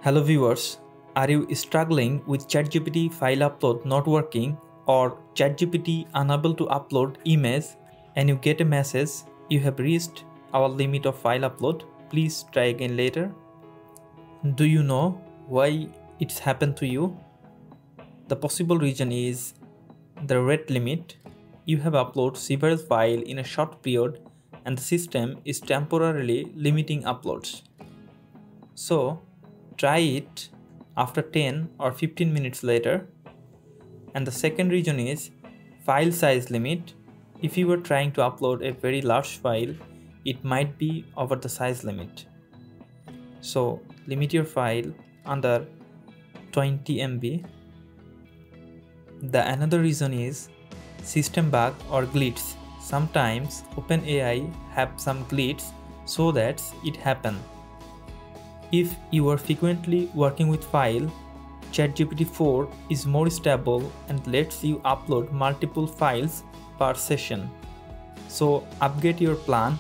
Hello viewers, are you struggling with ChatGPT file upload not working or ChatGPT unable to upload image and you get a message you have reached our limit of file upload, please try again later? Do you know why it's happened to you? The possible reason is the rate limit. You have uploaded several files in a short period and the system is temporarily limiting uploads. So try it after 10 or 15 minutes later. And the second reason is file size limit. If you are trying to upload a very large file, it might be over the size limit. So limit your file under 20 MB. The another reason is system bug or glitch. Sometimes OpenAI have some glitch so that it happen. If you are frequently working with file, ChatGPT 4 is more stable and lets you upload multiple files per session. So upgrade your plan